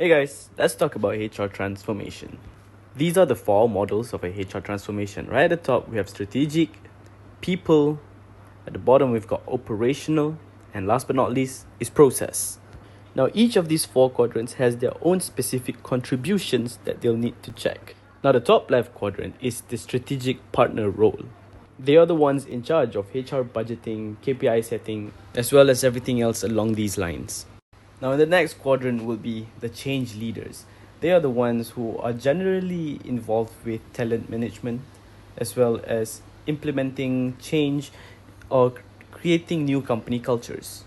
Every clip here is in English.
Hey guys, let's talk about HR transformation. These are the four models of a HR transformation. Right at the top, we have strategic, people. At the bottom, we've got operational. And last but not least, is process. Now, each of these four quadrants has their own specific contributions that they'll need to check. Now, the top left quadrant is the strategic partner role. They are the ones in charge of HR budgeting, KPI setting, as well as everything else along these lines. Now, in the next quadrant will be the change leaders. They are the ones who are generally involved with talent management as well as implementing change or creating new company cultures.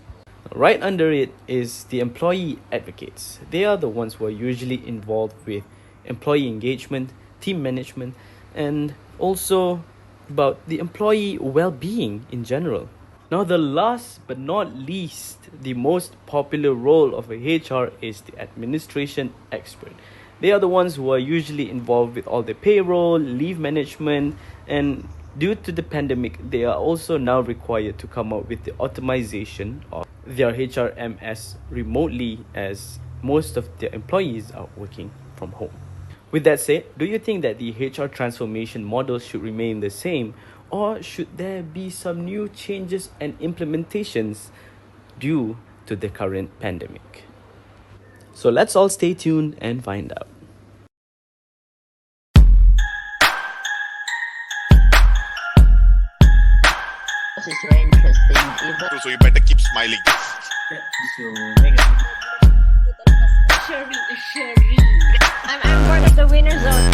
Right under it is the employee advocates. They are the ones who are usually involved with employee engagement, team management, and also about the employee well being in general. Now, the last but not least, the most popular role of a HR is the administration expert. They are the ones who are usually involved with all the payroll, leave management, and due to the pandemic, they are also now required to come up with the automation of their HRMS remotely as most of their employees are working from home. With that said, do you think that the HR transformation model should remain the same, or should there be some new changes and implementations due to the current pandemic? So let's all stay tuned and find out. This is very interesting. So you better keep smiling. Sherin. I'm part of the winner zone.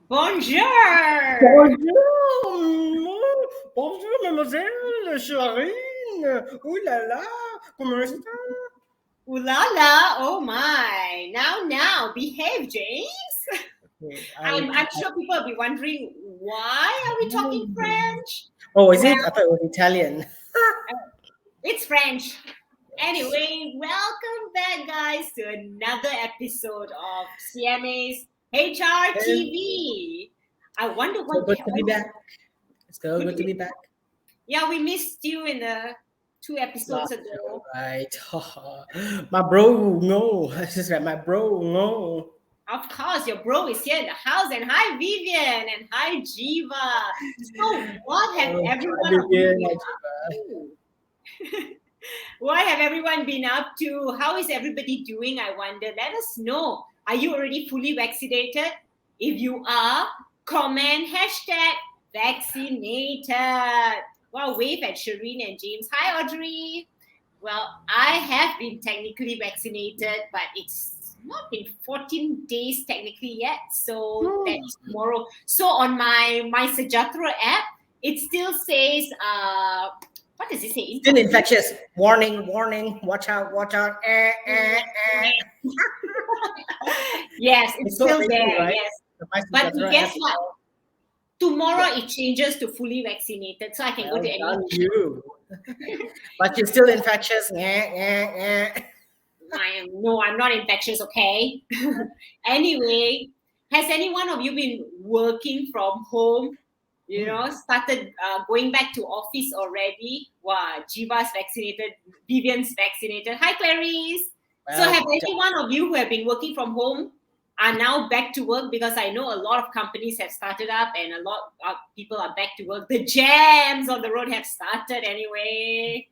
Bonjour! Bonjour, mademoiselle Sherin. Ooh la la, comment est-ce? Ooh la la, oh my. Now, behave, James. I'm sure people will be wondering, why are we talking French? Oh, is it? I thought it was Italian. It's French. Anyway, welcome back, guys, to another episode of CMA's HRTV. I wonder So what good to be back. It's so good to be back. Yeah, we missed you in the 2 episodes ago. Right. My bro, no. It's just like my bro, no. Of course, your bro is here in the house. And hi, Vivian. And hi, Jiva. So, what have everyone of you been up to? What have everyone been up to? How is everybody doing? I wonder. Let us know. Are you already fully vaccinated? If you are, comment #vaccinated. Well, wave at Sherin and James. Hi, Audrey. Well, I have been technically vaccinated, but it's not been 14 days technically yet. So that is tomorrow. So on my Sajatra app, it still says, what does it say? Still infectious. Warning. Watch out. Yes, it's so still amazing, there. right? Yes. But guess what? Tomorrow it changes to fully vaccinated. So I can go to any. You. But you're still infectious. I'm not infectious, okay? Anyway, has any one of you been working from home? Started going back to office already? Wow, Jiva's vaccinated, Vivian's vaccinated. Hi, Clarice. So have any one of you who have been working from home are now back to work? Because I know a lot of companies have started up and a lot of people are back to work. The jams on the road have started anyway,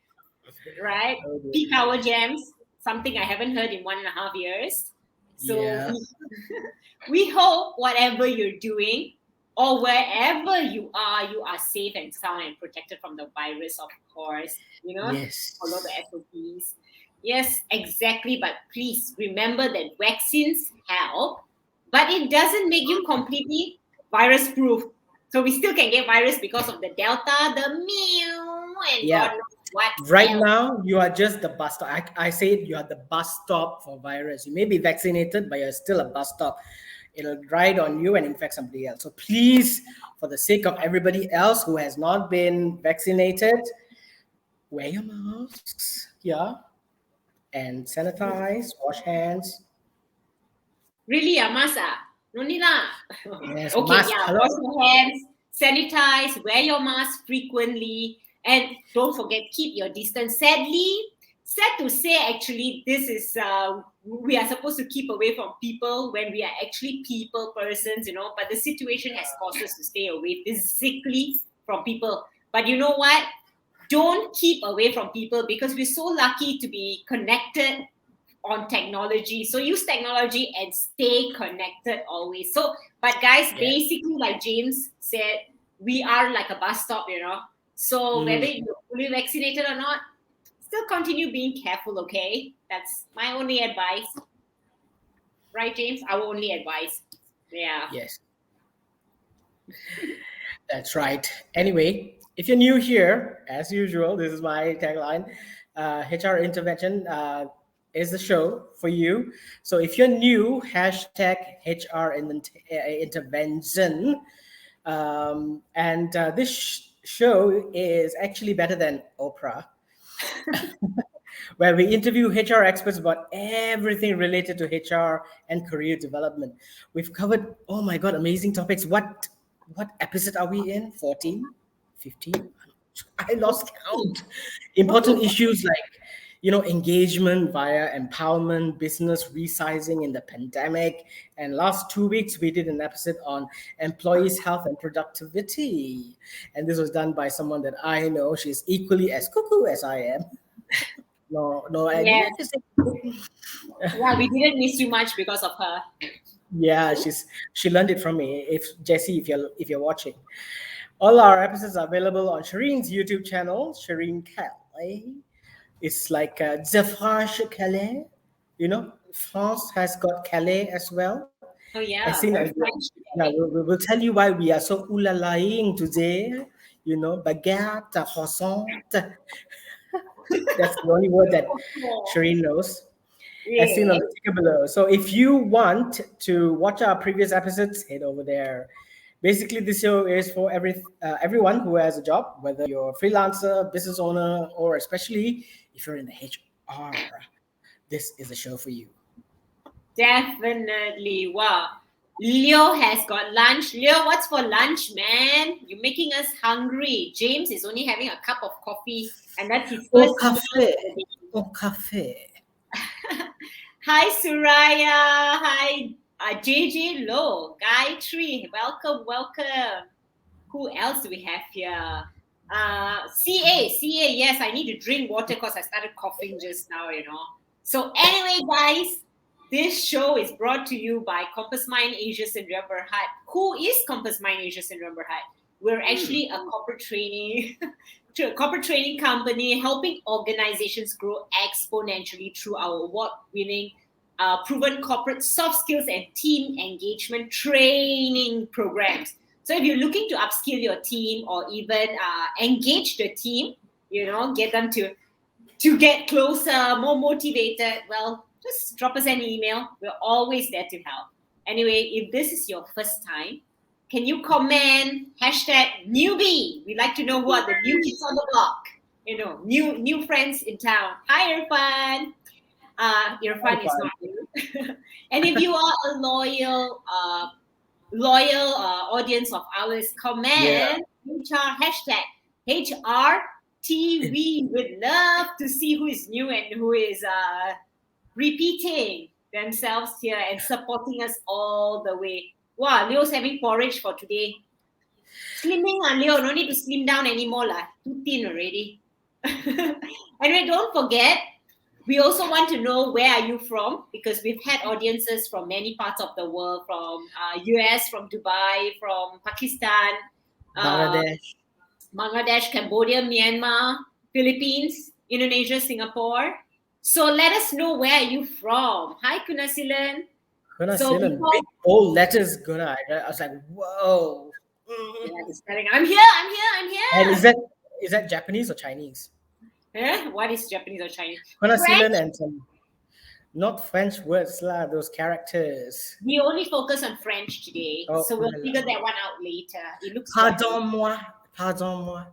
right? Peak hour jams, something I haven't heard in 1.5 years. So we hope whatever you're doing or wherever you are safe and sound and protected from the virus, of course. Yes. Follow the SOPs. Yes, exactly. But please remember that vaccines help, but it doesn't make you completely virus-proof. So we still can get virus because of the Delta, the Mu, and Yeah. God knows what Right else. now, you are just the bus stop. I say it, you are the bus stop for virus. You may be vaccinated, but you're still a bus stop. It'll ride on you and infect somebody else. So please, for the sake of everybody else who has not been vaccinated, wear your masks, yeah, and sanitize, wash hands. Really, Masa? No need lah. Yes, Okay, mask. yeah. Hello. Wash your hands, sanitize, wear your mask frequently, and don't forget keep your distance. Sad to say, actually, this is we are supposed to keep away from people when we are actually people persons, But the situation has caused us to stay away physically from people. But you know what? Don't keep away from people because we're so lucky to be connected on technology. So use technology and stay connected always. So, but guys, Yeah. basically, like James said, we are like a bus stop, So whether you're fully vaccinated or not, still continue being careful, okay? That's my only advice. Right, James? Our only advice. Yeah. Yes, that's right. Anyway, if you're new here, as usual, this is my tagline. HR intervention is the show for you. So if you're new, hashtag HR intervention. And this show is actually better than Oprah, where we interview HR experts about everything related to HR and career development. We've covered, oh my God, amazing topics. What episode are we in? 14? 15? I lost count. Important issues like, engagement via empowerment, business resizing in the pandemic. And last 2 weeks, we did an episode on employees' health and productivity. And this was done by someone that I know. She's equally as cuckoo as I am. No, I didn't Yes. have to say. Yeah, we didn't miss you much because of her. Yeah, she learned it from me. If Jesse, if you're watching, all our episodes are available on Sherin's YouTube channel, Sherin Callay. It's like the French Calais. France has got Calais as well. Oh, I yeah. think Very French. yeah, we'll tell you why we are so oolalaing today. Baguette, croissant. That's the only word that Sherin knows. As seen on Yes. the ticker below. So if you want to watch our previous episodes, head over there. Basically, this show is for everyone who has a job, whether you're a freelancer, business owner, or especially if you're in the HR. This is a show for you. Definitely. Wow. Leo has got lunch. Leo, what's for lunch, man? You're making us hungry. James is only having a cup of coffee, and that's his Au first. café. Au café. Hi, Suraya. Hi, JJ Low. Guy Tree. Welcome. Who else do we have here? CA. Yes, I need to drink water because I started coughing just now, So anyway, guys, this show is brought to you by Compass Mind Asia Syndrome Berhad. Who is Compass Mind Asia Syndrome Berhad? We're actually a corporate training company helping organizations grow exponentially through our award-winning proven corporate soft skills and team engagement training programs. So if you're looking to upskill your team or even engage the team, get them to get closer, more motivated, well, just drop us an email. We're always there to help. Anyway, if this is your first time, can you comment #newbie? We'd like to know who are the new kids on the block. New friends in town. Hi, Irfan. Irfan is not new. And if you are a loyal audience of ours, comment HR HRTV. Would love to see who is new and who is repeating themselves here and supporting us all the way. Wow, Leo's having porridge for today. Slimming, Leo, no need to slim down anymore, too thin already. Anyway, don't forget, we also want to know where are you from, because we've had audiences from many parts of the world, from US, from Dubai, from Pakistan, Bangladesh, Cambodia, Myanmar, Philippines, Indonesia, Singapore. So let us know where are you from. Hi, Kunasilan. Big bold letters, Guna. I was like, whoa. Yeah, he's telling, I'm here, I'm here, I'm And here. is that Japanese or Chinese? What is Japanese or Chinese? Penghasilan French, and some not French words lah, those characters. we only focus on French today, Oh, so we'll figure that one out later. It looks pardon-moi, pardon-moi.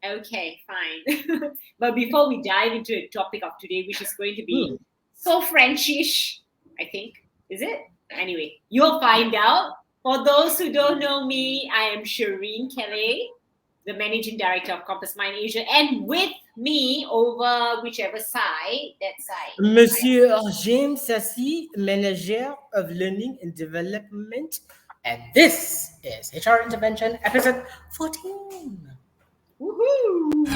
okay, fine. But before we dive into the topic of today, which is going to be Hmm. so Frenchish, I think, is it? Anyway, you'll find out. For those who don't know me, I am Sherin Callay, the managing director of Compass Mind Asia, and with me over whichever side, that side. Monsieur James Sassi, Manager of Learning and Development, and this is HR Intervention, episode 14. Woohoo!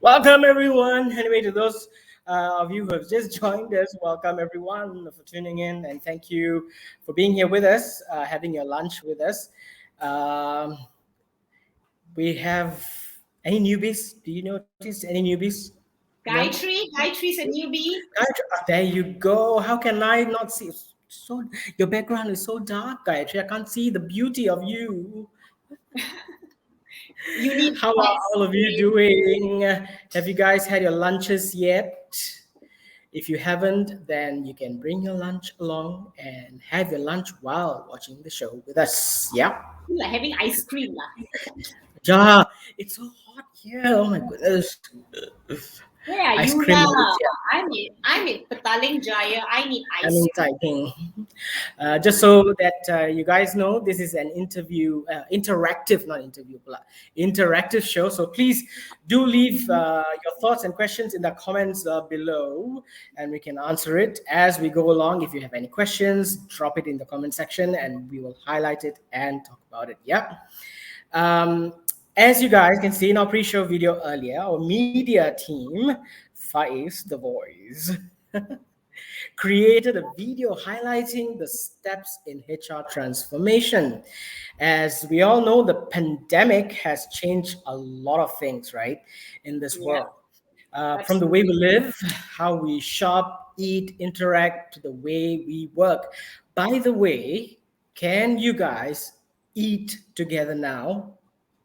Welcome, everyone. Anyway, to those of you who have just joined us, welcome, everyone, for tuning in. And thank you for being here with us, having your lunch with us. We have any newbies? Do you notice any newbies? No? Gayatri's a newbie. There you go. How can I not see? So your background is so dark, Gayatri. I can't see the beauty of you. You need How are all of you doing? Have you guys had your lunches yet? If you haven't, then you can bring your lunch along and have your lunch while watching the show with us. Yeah. like having ice cream. Yeah, it's so hot here. Oh my goodness. Where are Ice you cream. now? I'm in Petaling Jaya. I need I'm ice in cream. typing. Just so that you guys know, this is an interactive, not interview, interactive show. So please do leave your thoughts and questions in the comments below, and we can answer it as we go along. If you have any questions, drop it in the comment section, and we will highlight it and talk about it. Yeah. As you guys can see in our pre-show video earlier, our media team, Faiz the Voice, created a video highlighting the steps in HR transformation. As we all know, the pandemic has changed a lot of things, right, in this world. From the way we live, how we shop, eat, interact, to the way we work. By the way, can you guys eat together now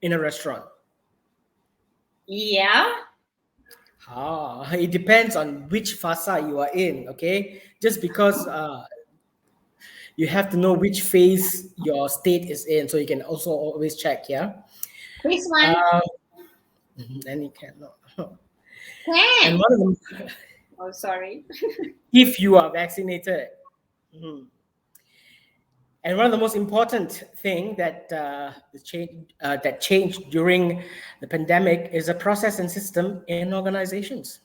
in a restaurant? Yeah. It depends on which fasa you are in, okay? Just because you have to know which phase your state is in, so you can also always check, yeah? This one And you cannot. can. And one of them, Oh, sorry. if you are vaccinated. Mhm. And one of the most important thing that that changed during the pandemic is a process and system in organizations.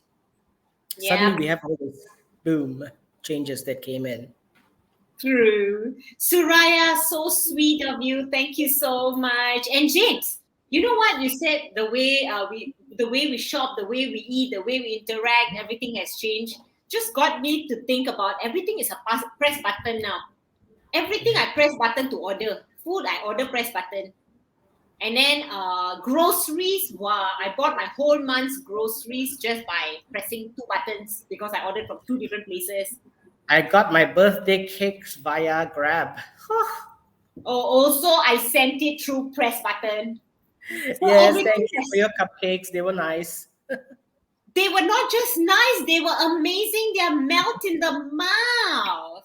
Yeah. Suddenly we have all these boom changes that came in. True. Suraya, so sweet of you. Thank you so much. And James, you know what you said? The way we shop, the way we eat, the way we interact, everything has changed. Just got me to think about everything is a press button now. Everything I press button to order. Food I order press button. And then groceries, wow, I bought my whole month's groceries just by pressing 2 buttons because I ordered from 2 different places. I got my birthday cakes via Grab. Also, I sent it through press button. So Yes, thank you for your cupcakes. They were nice. They were not just nice, they were amazing. They melt in the mouth.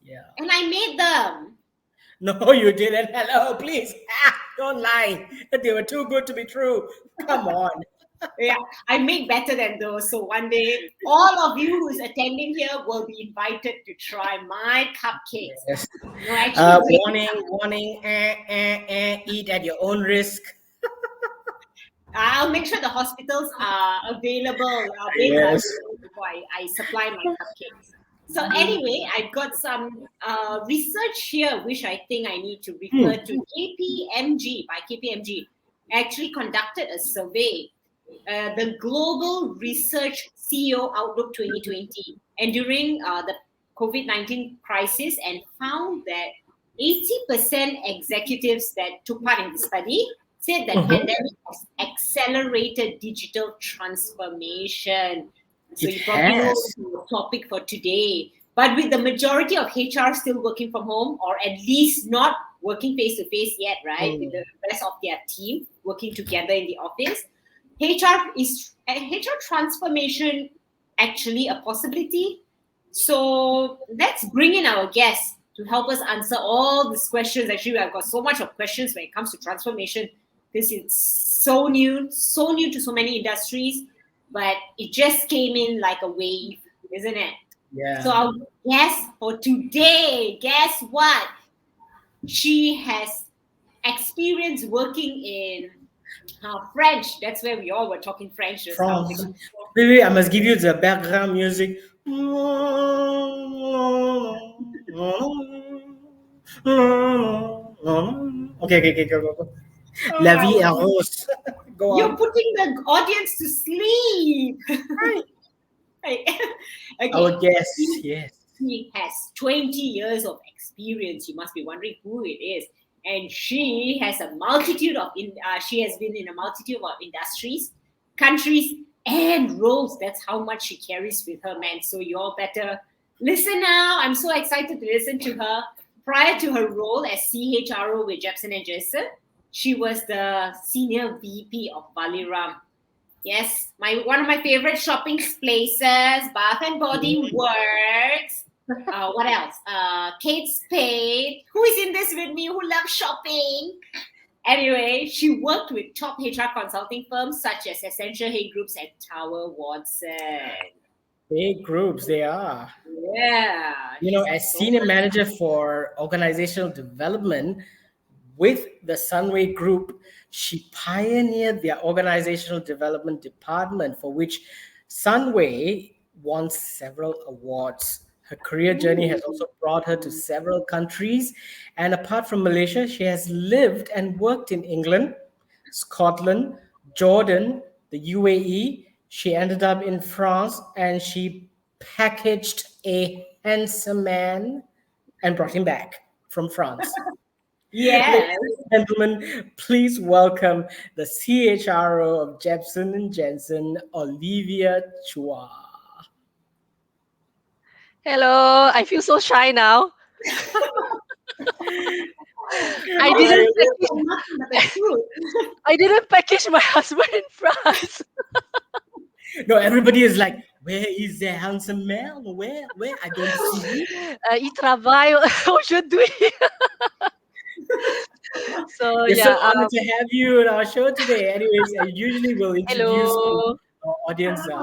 Yeah. And I made them. No, you didn't. Hello, please. Don't lie. They were too good to be true. Come on. Yeah, I make better than those. So one day, all of you who's attending here will be invited to try my cupcakes. Yes. No, actually, Warning. Eat at your own risk. I'll make sure the hospitals are available. Yes. Before I supply my cupcakes. So anyway, I've got some research here, which I think I need to refer to. KPMG, by KPMG, actually conducted a survey the Global Research CEO Outlook 2020, and during the COVID-19 crisis, and found that 80% executives that took part in the study said that Mhm. pandemic has accelerated digital transformation. So It you probably know has. the topic for today. But with the majority of HR still working from home, or at least not working face to face yet, right? With the rest of their team working together in the office, HR transformation actually a possibility? So let's bring in our guests to help us answer all these questions. Actually, I've got so much of questions when it comes to transformation. This is so new to so many industries, but it just came in like a wave, isn't it? So Yeah. our guest for today, guess what? She has experience working in French. That's where we all were talking French just now. France. Wait, wait, I must give you the background music. Okay, okay, okay, go, go, go. Oh La my vie est God. rose. Go You're on. putting the audience to sleep. Right. Right. Our Okay. guest, He yes. he has 20 years of experience. You must be wondering who it is. And she has been in a multitude of industries, countries, and roles. That's how much she carries with her, man. So you all better listen now. I'm so excited to listen to her. Prior to her role as CHRO with Jepson and Jason, she was the senior VP of Baliram. Yes, my one of my favorite shopping places, Bath and Body Works. What else? Kate Spade. Who is in this with me? Who loves shopping? Anyway, she worked with top HR consulting firms such as Essential Hay Groups and Tower Watson. Big groups, they are. Yeah, You know, she's got as so senior much. manager for organizational development with the Sunway Group, she pioneered their organizational development department, for which Sunway won several awards. Her career journey has also brought her to several countries, and apart from Malaysia, she has lived and worked in England, Scotland, Jordan, the UAE. She ended up in France, and she packaged a handsome man and brought him back from France. Yes. Ladies and gentlemen, please welcome the CHRO of Jepson and Jensen, Olivia Chua. Hello, I feel so shy now. I How didn't you I- feel package, for nothing but the truth? I didn't package my husband in France. no, everybody is like, where is the handsome man? Where? I don't see. Il travaille aujourd'hui. So We're so yeah, honored to have you on our show today. Anyways, I usually will introduce to hello. our audience the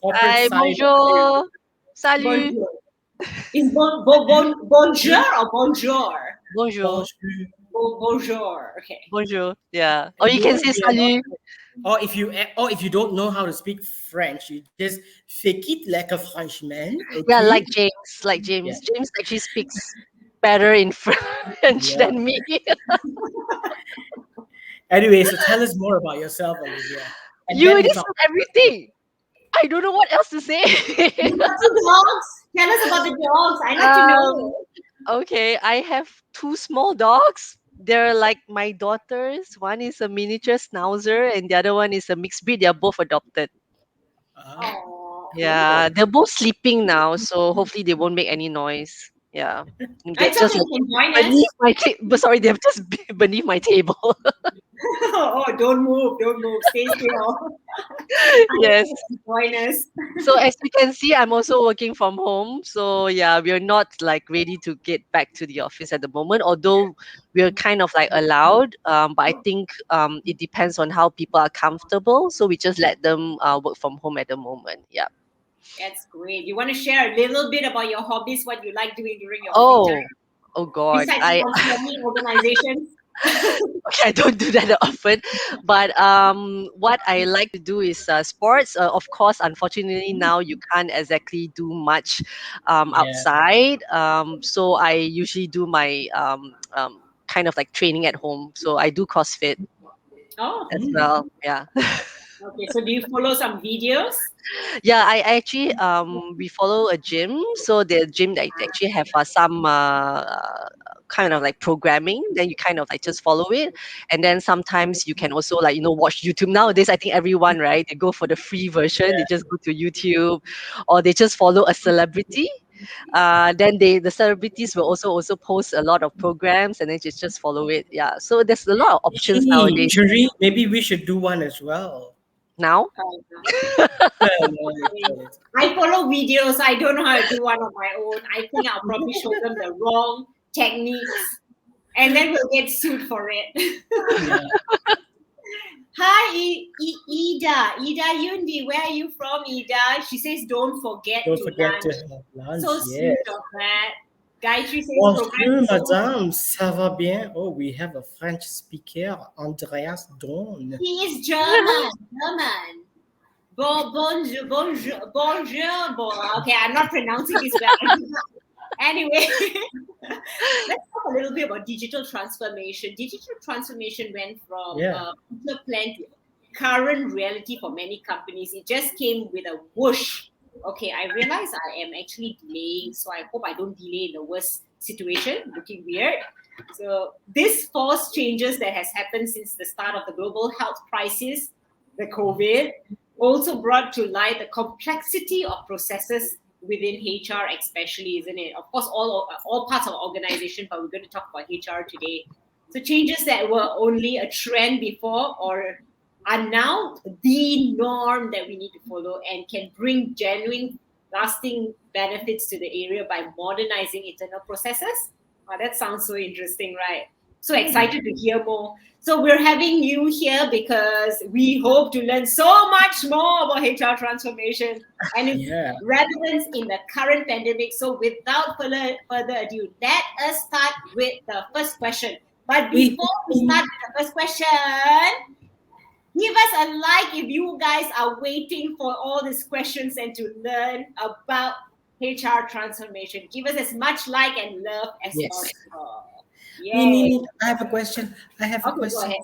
corporate Hi, side. bonjour. Salut. Bonjour. Is bonjour or bonjour? Bonjour. Bonjour. Bonjour. Okay. Bonjour. Yeah. Or And you you, can if say you're not, salut. or if you don't know how to speak French, you just fake it like a Frenchman, Yeah, okay? like James. Like Yeah, James. James actually speaks better in French yeah. than me. Anyway, so tell us more about yourself, Olivia, and You then already we'll talk. said everything. I don't know what else to say. You got two dogs? Tell us about the dogs. I like to um know. Okay, I have two small dogs. They're like my daughters. One is a miniature schnauzer and the other one is a mixed breed. They're both adopted. Ah, Oh, Yeah, they're both sleeping now, so hopefully they won't make any noise. Yeah. They're it's okay. just like You can join beneath us. my but sorry, they're just beneath my table. Oh, don't move. Don't move. Stay still. Yes. Join us. So as you can see, I'm also working from home. So yeah, we're not like ready to get back to the office at the moment, although we're kind of like allowed. But I think it depends on how people are comfortable. So we just let them work from home at the moment. Yeah. That's great. You want to share a little bit about your hobbies, what you like doing during your free time, Oh, oh God. besides transforming organizations? Okay, I don't do that often, but what I like to do is sports. Of course, unfortunately now you can't exactly do much yeah. outside. So I usually do my kind of like training at home. So I do CrossFit Oh, as Hmm. well. Yeah. Okay, so do you follow some videos? Yeah, I actually we follow a gym, so the gym they actually have some kind of like programming. Then you kind of like just follow it, and then sometimes you can also like watch YouTube. Nowadays, I think everyone, right, they go for the free version. They just go to YouTube, or they just follow a celebrity. Then the celebrities will also post a lot of programs, and then just follow it. Yeah, so there's a lot of options Hey, nowadays. Shuri, maybe we should do one as well. Now, No, no, it's- I follow videos. I don't know how to do one on my own. I think I'll probably show them the wrong techniques, and then we'll get sued for it. yeah. Hi, Ida. Ida Yundi, where are you from, Ida? She says, don't forget Don't to forget to lunch. have lunch. So Yes. sweet of that. Gayatri says, program Bonjour, is so. madame. Ça va bien? Oh, we have a French speaker, Andreas Don. He is German. German. Bonjour, bonjour, bonjour. Okay, I'm not pronouncing this well. Anyway, let's talk a little bit about digital transformation. Digital transformation went from Yeah. future plan to current reality for many companies. It just came with a whoosh. Okay, I realize I am actually delaying, so I hope I don't delay in the worst situation, looking weird. So this forced changes that has happened since the start of the global health crisis, the COVID, also brought to light the complexity of processes within HR, especially, isn't it? Of course, all parts of organization, but we're going to talk about HR today. So changes that were only a trend before or are now the norm that we need to follow and can bring genuine, lasting benefits to the area by modernizing internal processes. Wow, that sounds so interesting, right? So excited to hear more. So we're having you here because we hope to learn so much more about HR transformation and its Yeah. relevance in the current pandemic. So without further ado, let us start with the first question. But before we start with the first question, give us a like if you guys are waiting for all these questions and to learn about HR transformation. Give us as much like and love as Yes. possible. Me. Yay. I have a question. I have a Okay, go question. ahead.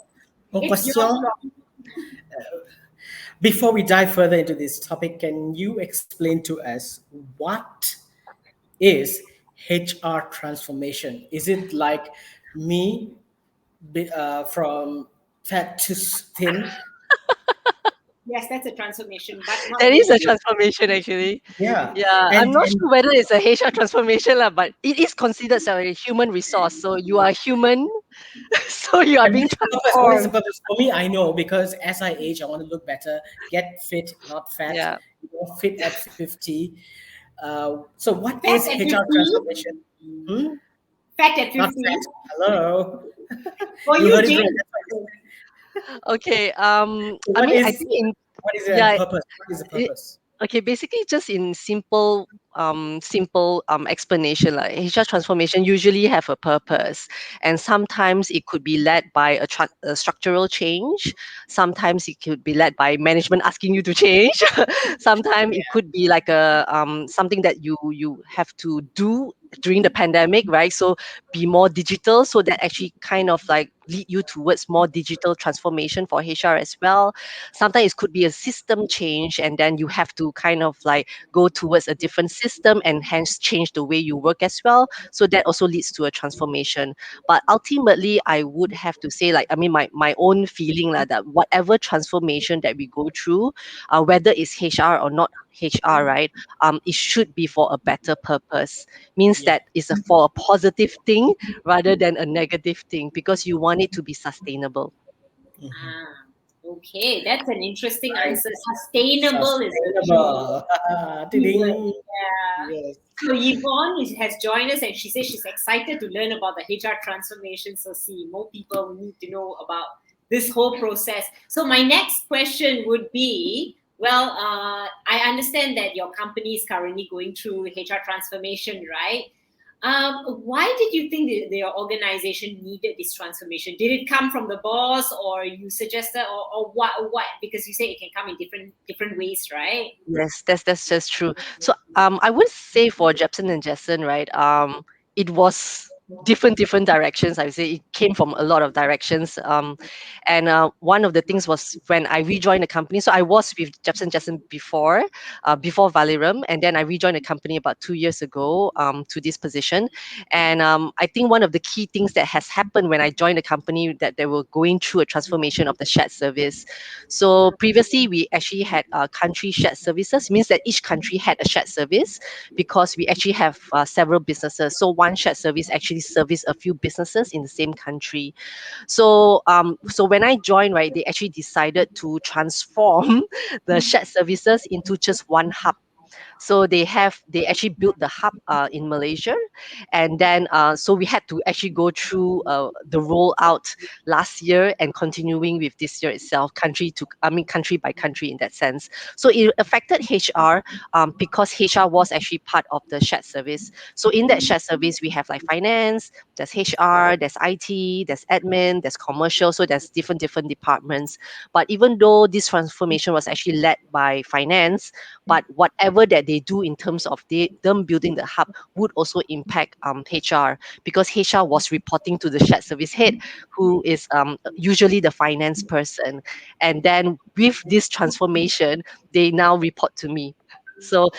Une It's your question. turn. Before we dive further into this topic, can you explain to us what is HR transformation? Is it like me from fat to thin? Yes, that's a transformation, but not that is a really. transformation actually. Yeah. Yeah, I'm not And sure whether it's a HR transformation, lah, but it is considered a human resource. So you are human, so you are And being what is the purpose? What is the transformed. purpose? For me, I know because as I age, I want to look better, get fit, not fat, Yeah. fit at 50. So, what Fat is at HR 50? transformation? Hmm? Fat at Not 50? fat. Hello. For You you, heard it right. Jane? That's why. Okay. So I mean, I think in what is the yeah, purpose? What is the purpose? okay, basically just in simple explanation, like HR transformation usually have a purpose, and sometimes it could be led by a structural change. Sometimes it could be led by management asking you to change. Sometimes it could be like a something that you have to do during the pandemic, right? So be more digital, so that actually kind of like lead you towards more digital transformation for HR as well. Sometimes it could be a system change, and then you have to kind of like go towards a different system and hence change the way you work as well. So that also leads to a transformation. But ultimately, I would have to say, like, I mean, my own feeling like that whatever transformation that we go through, whether it's HR or not HR, right? It should be for a better purpose. Means Yeah. that it's for a positive thing rather than a negative thing, because you want it to be sustainable. Ah, okay, that's an interesting Right. answer. Sustainable is the key. Sustainable. Keyword. Ding. Yeah. Yes. So Yvonne has joined us and she says she's excited to learn about the HR transformation. So see, more people need to know about this whole process. So my next question would be, well, I understand that your company is currently going through HR transformation, right? Why did you think your organization needed this transformation? Did it come from the boss, or you suggested, or what? What? Because you say it can come in different ways, right? Yes, that's just true. So I would say for Jepson and Jessen, right? It was different directions. I would say it came from a lot of directions. And one of the things was when I rejoined the company. So I was with Jepson before Valirum, and then I rejoined the company about 2 years ago to this position. And I think one of the key things that has happened when I joined the company that they were going through a transformation of the shared service. So previously we actually had country shared services, means that each country had a shared service because we actually have several businesses. So one shared service actually service a few businesses in the same country. So when I joined, right, they actually decided to transform the shared services into just one hub. So they actually built the hub in Malaysia, and then so we had to actually go through the rollout last year and continuing with this year itself, country by country in that sense. So it affected HR because HR was actually part of the shared service. So in that shared service, we have like finance, there's HR, there's IT, there's admin, there's commercial. So there's different departments. But even though this transformation was actually led by finance, but whatever that they do in terms of them building the hub would also impact HR, because HR was reporting to the shared service head, who is usually the finance person. And then with this transformation, they now report to me. So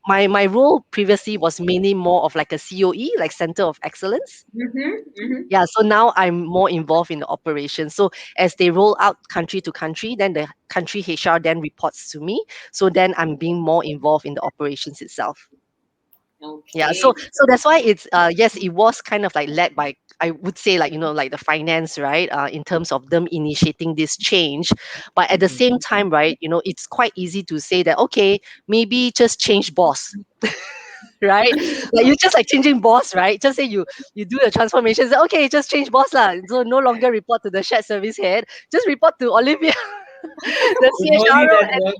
my role previously was mainly more of like a COE, like Center of Excellence. Mm-hmm. Yeah, so now I'm more involved in the operation. So as they roll out country to country, then the country HR then reports to me. So then I'm being more involved in the operations itself. Yeah, Okay. so that's why it's yes, it was kind of like led by, I would say, like, like the finance, right? In terms of them initiating this change. But at the same time, right, it's quite easy to say that, okay, maybe just change boss, right? Like you just like changing boss, right? Just say you do a transformation, say, okay, just change boss lah. So no longer report to the shared service head, just report to Olivia, the If only CHRO. that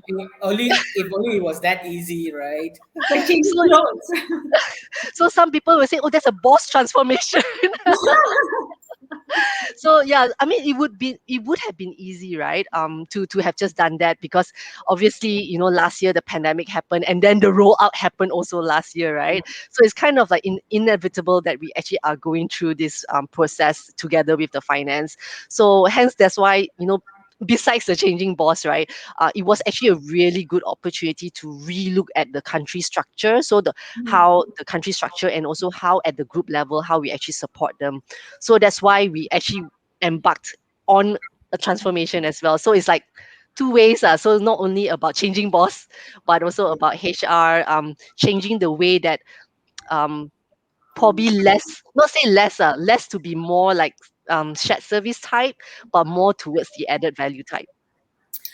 if only it was that easy, right? Like change So clothes. so some people will say, oh, that's a boss transformation. So yeah, I mean, it would have been easy, right? To have just done that, because obviously, last year the pandemic happened, and then the rollout happened also last year, right? So it's kind of like inevitable that we actually are going through this process together with the finance. So hence that's why, besides the changing boss, right, it was actually a really good opportunity to relook at the country structure. So how the country structure, and also how at the group level, how we actually support them. So that's why we actually embarked on a transformation as well. So it's like two ways. So not only about changing boss, but also about HR, changing the way that um, probably less, not say less, less to be more like shared service type, but more towards the added value type.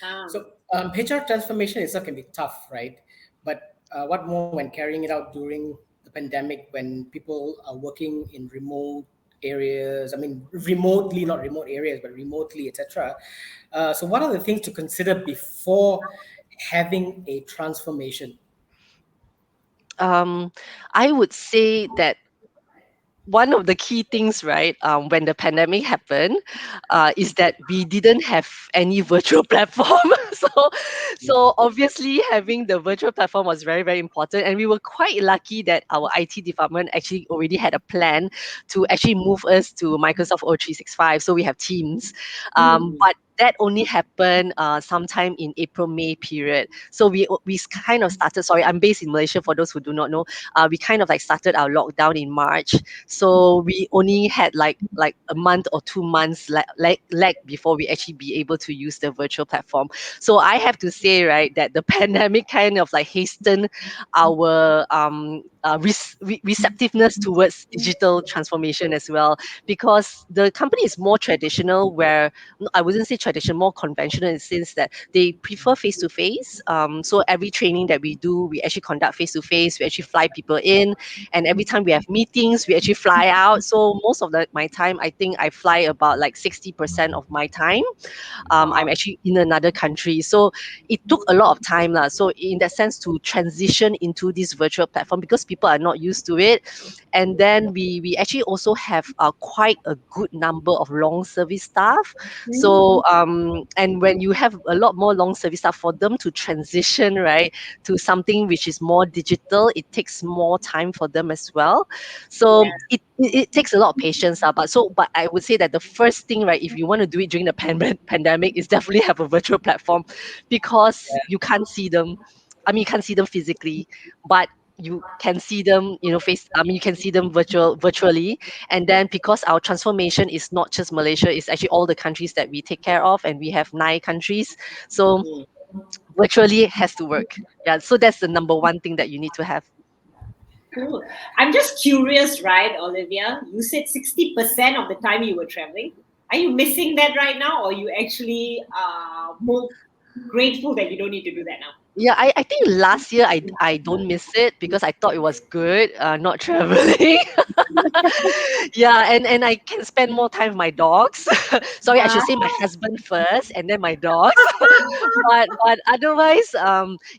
Ah. So HR transformation itself can be tough, right? But what more when carrying it out during the pandemic, when people are working in remote areas? I mean, remotely, not remote areas, but remotely, etc. So, what are the things to consider before having a transformation? Um, I would say that one of the key things, right, when the pandemic happened, is that we didn't have any virtual platform. so, so obviously having the virtual platform was very, very important, and we were quite lucky that our IT department actually already had a plan to actually move us to Microsoft O365. So we have Teams, but that only happened sometime in April May period. So we kind of started. Sorry, I'm based in Malaysia. For those who do not know, we kind of like started our lockdown in March. So we only had like a month or 2 months lag before we actually be able to use the virtual platform. So I have to say, right, that the pandemic kind of like hastened our receptiveness towards digital transformation as well, because the company is more traditional, where no, I wouldn't say traditional, more conventional in the sense that they prefer face to face. So every training that we do, we actually conduct face to face. We actually fly people in, and every time we have meetings, we actually fly out. So most of my time, I think I fly about like 60% of my time. I'm actually in another country. So it took a lot of time. So in that sense, to transition into this virtual platform, because people are not used to it. And then we actually also have quite a good number of long service staff. So and when you have a lot more long service staff, for them to transition, right, to something which is more digital, it takes more time for them as well. So it takes a lot of patience. But I would say that the first thing, right, if you want to do it during the pandemic, is definitely have a virtual platform, because you can't see them. I mean, you can't see them physically, but you can see them, you can see them virtually. And then, because our transformation is not just Malaysia, it's actually all the countries that we take care of, and we have 9 countries. So virtually has to work. Yeah. So that's the number one thing that you need to have. Cool. I'm just curious, right, Olivia? You said 60% of the time you were traveling. Are you missing that right now, or you actually more grateful that you don't need to do that now? Yeah, I think last year I don't miss it because I thought it was good, not traveling. Yeah, and I can spend more time with my dogs. Sorry, I should say my husband first and then my dogs. But otherwise,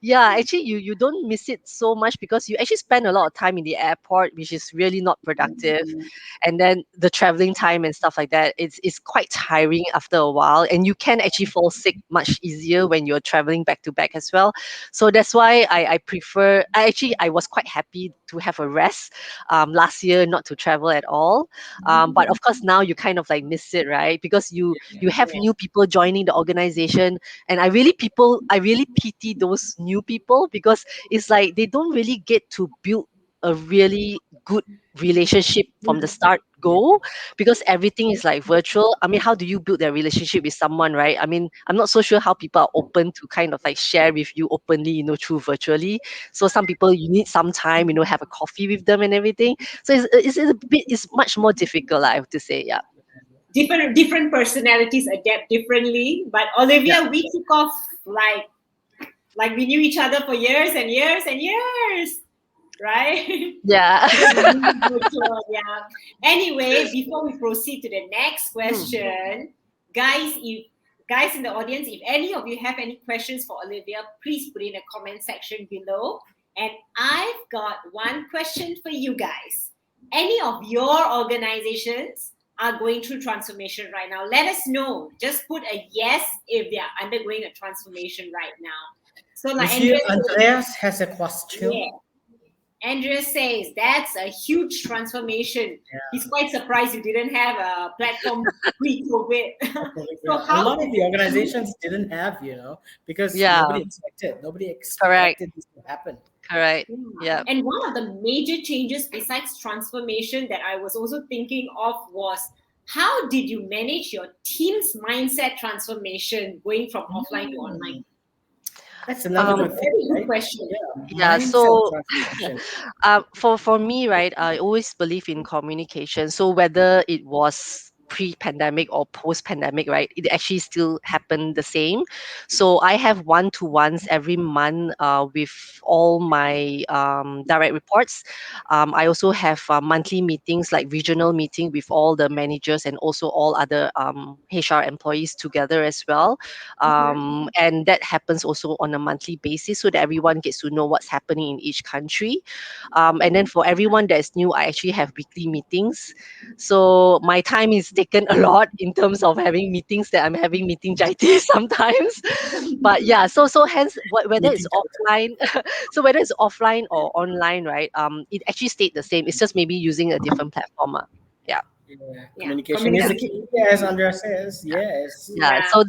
yeah, actually you don't miss it so much because you actually spend a lot of time in the airport, which is really not productive. And then the traveling time and stuff like that, it's quite tiring after a while, and you can actually fall sick much easier when you're traveling back to back as well. So that's why I prefer. I was quite happy to have a rest last year, not to travel at all. But of course now you kind of like miss it, right? Because you have new people joining the organization, and I really pity those new people, because it's like they don't really get to build a really good relationship from the start go, because everything is like virtual. I mean, how do you build that relationship with someone, right? I mean, I'm not so sure how people are open to kind of like share with you openly, through virtually. So some people, you need some time, have a coffee with them and everything. So it's much more difficult, I have to say. Yeah. Different personalities adapt differently. But Olivia, we took off like we knew each other for years and years and years, right? Yeah. Yeah. Anyway, before we proceed to the next question, guys in the audience, if any of you have any questions for Olivia, please put in the comment section below. And I've got one question for you guys. Any of your organizations are going through transformation right now? Let us know. Just put a yes if they are undergoing a transformation right now. So like Monsieur Andreas has a question. Yeah. Andrea says that's a huge transformation. He's quite surprised you didn't have a platform pre-COVID. So A lot of the organizations didn't have, because nobody expected this to happen. Correct. Yeah. And one of the major changes besides transformation that I was also thinking of was, how did you manage your team's mindset transformation going from offline to online? That's another good question. Yeah. So for me, right, I always believe in communication. So whether it was pre-pandemic or post-pandemic, right, it actually still happened the same. So I have one-to-ones every month with all my direct reports. I also have monthly meetings, like regional meeting with all the managers and also all other HR employees together as well. And that happens also on a monthly basis, so that everyone gets to know what's happening in each country. And then for everyone that's new, I actually have weekly meetings. So my time is taken a lot in terms of having meetings, that I'm having meeting JIT sometimes. But yeah, so hence whether it's offline, so whether it's offline or online, right? It actually stayed the same. It's just maybe using a different platform. Yeah. Communication is the key, as Andrea says. Yes. Yeah. So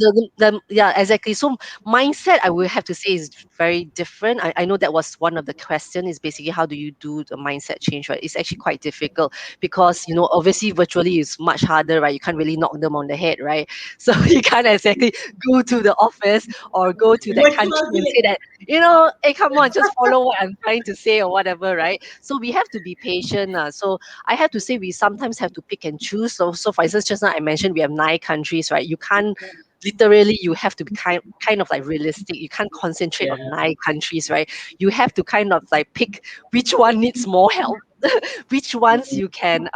exactly. So mindset, I would have to say, is very different. I know that was one of the questions, is basically how do you do the mindset change, right? It's actually quite difficult because, obviously virtually is much harder, right? You can't really knock them on the head, right? So you can't exactly go to the office or go to that country and say that, hey, come on, just follow what I'm trying to say or whatever, right? So we have to be patient. So I have to say, we sometimes have to pick and choose. So for instance, just now I mentioned we have 9 countries, right? You can't literally, you have to be kind of like realistic. You can't concentrate on 9 countries, right? You have to kind of like pick which one needs more help. which ones you can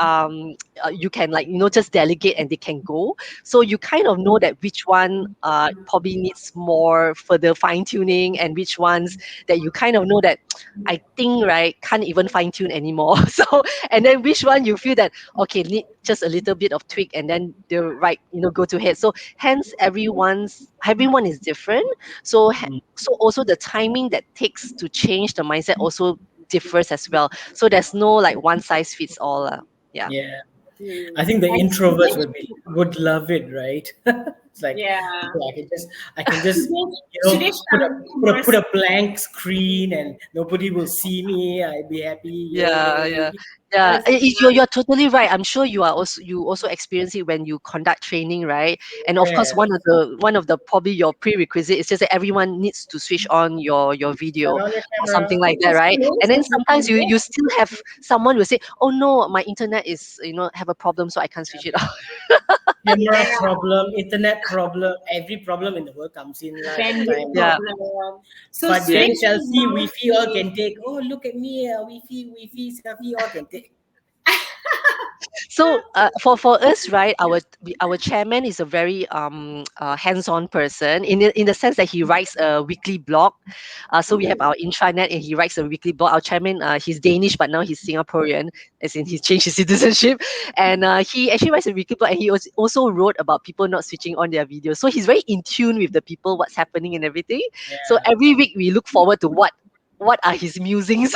like just delegate and they can go. So you kind of know that which one probably needs more further fine tuning, and which ones that you kind of know that I think right can't even fine tune anymore. So and then which one you feel that okay need just a little bit of tweak, and then the right go to head. So hence everyone is different. So so also the timing that takes to change the mindset also differs as well. So there's no like one size fits all. Yeah. Yeah. Mm. I think the And introverts Sudesh, would love it, right? It's like, yeah. okay, I can just Sudesh put Kumar's a blank screen and nobody will see me. I'd be happy. Yeah, yeah, Yay. yeah. That's the You're totally right. I'm sure you also experience it when you conduct training, right? And of course, yeah. one of the probably your prerequisite is just that everyone needs to switch on your Turn video on your or camera. something like that, yes, right? yes, And then yes, sometimes yes, you yes. still have someone will say, "Oh no, my internet is have a problem, so I can't switch it on." Camera Yeah, problem, internet problem, every problem in the world comes in lah that bandwidth time. Yeah, problem. So But yeah. then Sudesh selfie, Kumar, Wi-Fi all can take. Oh, look at me, Wi-Fi, selfie all can take. So for us, right, our chairman is a very hands-on person in the sense that he writes a weekly blog. So we have our intranet and he writes a weekly blog. Our chairman, he's Danish, but now he's Singaporean, as in he changed his citizenship. And he actually writes a weekly blog, and he also wrote about people not switching on their videos. So he's very in tune with the people, what's happening and everything. So Yeah. every week we look forward to what are his musings.